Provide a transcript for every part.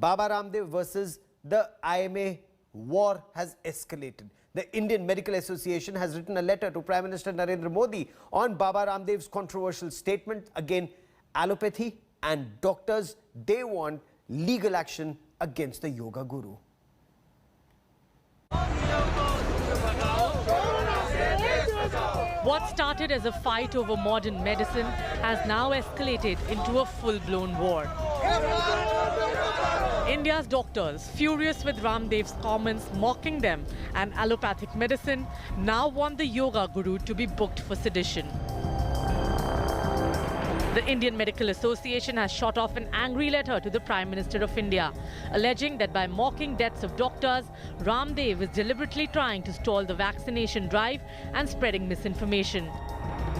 Baba Ramdev versus the IMA war has escalated. The Indian Medical Association has written a letter to Prime Minister Narendra Modi on Baba Ramdev's controversial statement. Again, allopathy and doctors, they want legal action against the yoga guru. What started as a fight over modern medicine has now escalated into a full-blown war. India's doctors, furious with Ramdev's comments mocking them and allopathic medicine, now want the yoga guru to be booked for sedition. The Indian Medical Association has shot off an angry letter to the Prime Minister of India, alleging that by mocking deaths of doctors, Ramdev is deliberately trying to stall the vaccination drive and spreading misinformation.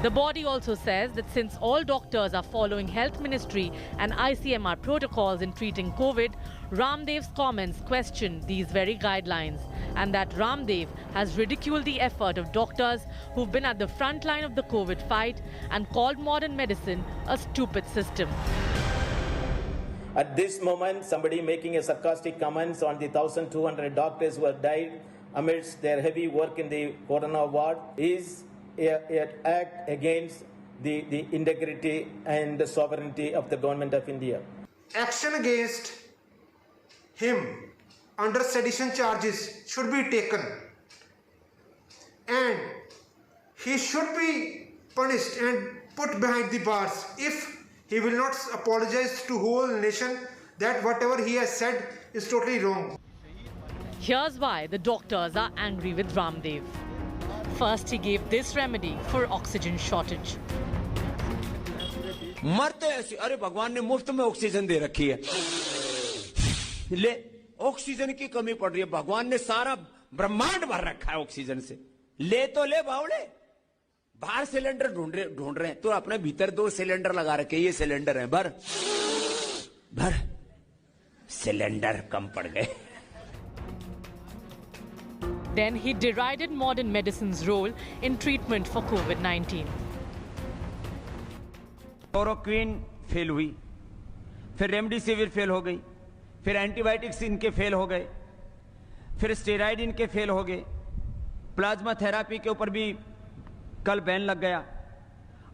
The body also says that since all doctors are following Health Ministry and ICMR protocols in treating COVID, Ramdev's comments question these very guidelines, and that Ramdev has ridiculed the effort of doctors who've been at the front line of the COVID fight and called modern medicine a stupid system. At this moment, somebody making a sarcastic comments on the 1,200 doctors who have died amidst their heavy work in the corona ward is an act against the integrity and the sovereignty of the government of India. Action against him under sedition charges should be taken, and he should be punished and put behind the bars if he will not apologize to whole nation that whatever he has said is totally wrong. Here's why the doctors are angry with Ramdev. First, he gave this remedy for oxygen shortage. मरते ऐसे, अरे भगवान ने मुफ्त में oxygen दे रखी है, ले ऑक्सीजन की कमी पड़ रही है, भगवान ने सारा ब्रह्मांड भर रखा है ऑक्सीजन से, ले तो ले बावड़े, बाहर सिलेंडर ढूंढ रहे हैं, तो अपने भीतर 2 सिलेंडर लगा रखे, ये सिलेंडर है, भर सिलेंडर कम पड़ गए. Then he derided modern medicine's role in treatment for COVID-19. Chloroquine fail हुई, फिर रेमडेसिविर फेल हो गई, फिर एंटीबायोटिक्स इनके फेल हो गए, फिर स्टेरॉइड इनके फेल हो गए, प्लाज्मा थेरापी के ऊपर भी कल बैन लग गया,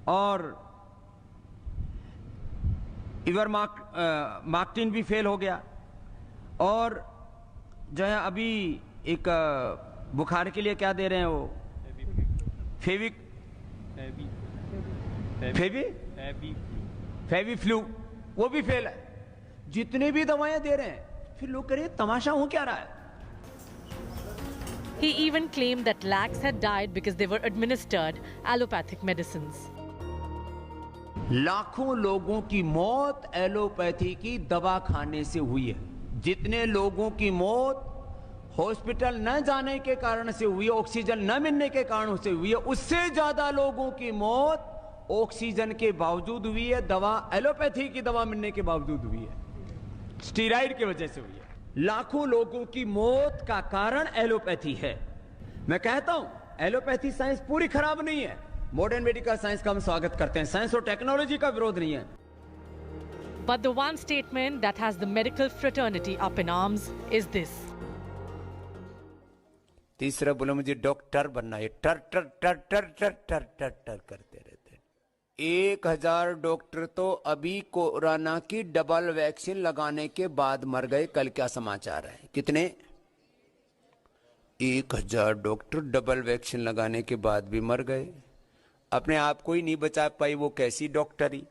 और इवरमाक्टिन भी फेल हो गया, और जो है अभी एक बुखार के लिए क्या दे रहे हैं वो फेवी फ्लू, वो भी फेल है. जितने भी दवाएं दे रहे हैं, फिर लोग कह रहे हैं तमाशा हो क्या रहा है. He even claimed that lakhs had died because they were administered allopathic medicines. लाखों लोगों की मौत एलोपैथी की दवा खाने से हुई है. जितने लोगों की मौत हॉस्पिटल न जाने के कारण से हुई है, ऑक्सीजन न मिलने के कारण से हुई है, उससे ज्यादा लोगों की मौत ऑक्सीजन के बावजूद हुई है, दवा एलोपैथी की दवा मिलने के बावजूद हुई है, स्टीराइड की वजह से हुई है. लाखों लोगों की मौत का कारण एलोपैथी है. मैं कहता हूं एलोपैथी साइंस पूरी खराब नहीं है. मॉडर्न मेडिकल साइंस का हम स्वागत करते हैं, साइंस और टेक्नोलॉजी का विरोध नहीं है. But the one statement that has the medical fraternity up in arms is this. तीसरा बोला मुझे डॉक्टर बनना है, टर टर टर टर टर टर टर टर करते रहते. 1000 डॉक्टर तो अभी कोरोना की डबल वैक्सीन लगाने के बाद मर गए. कल क्या समाचार है, कितने 1000 डॉक्टर डबल वैक्सीन लगाने के बाद भी मर गए. अपने आप को ही नहीं बचा पाई, वो कैसी डॉक्टरी.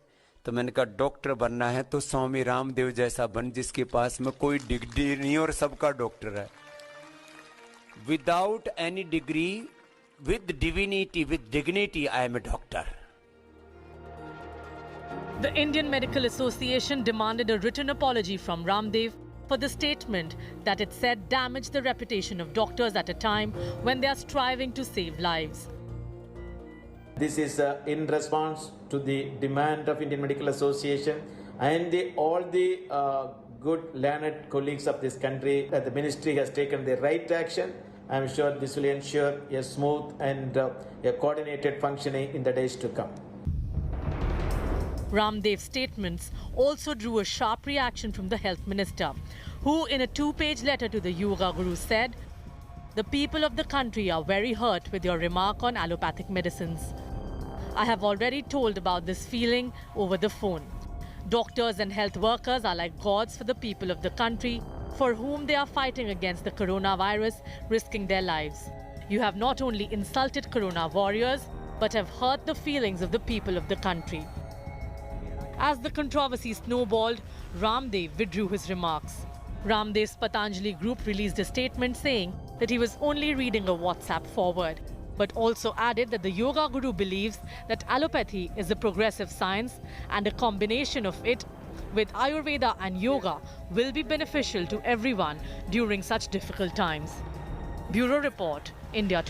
तो मैंने कहा डॉक्टर बनना है तो स्वामी रामदेव जैसा बन, जिसके पास में कोई डिग्री नहीं और सबका डॉक्टर है. Without any degree, with dignity, I am a doctor. The Indian Medical Association demanded a written apology from Ramdev for the statement that it said damaged the reputation of doctors at a time when they are striving to save lives. This is in response to the demand of Indian Medical Association and all the good learned colleagues of this country that the ministry has taken the right action. I am sure this will ensure a smooth and a coordinated functioning in the days to come. Ramdev's statements also drew a sharp reaction from the health minister, who in a 2-page letter to the yoga guru said, "The people of the country are very hurt with your remark on allopathic medicines. I have already told about this feeling over the phone. Doctors and health workers are like gods for the people of the country, for whom they are fighting against the coronavirus, risking their lives. You have not only insulted corona warriors, but have hurt the feelings of the people of the country." As the controversy snowballed, Ramdev withdrew his remarks. Ramdev's Patanjali group released a statement saying that he was only reading a WhatsApp forward, but also added that the yoga guru believes that allopathy is a progressive science and a combination of it with Ayurveda and yoga will be beneficial to everyone during such difficult times. Bureau Report, India Today.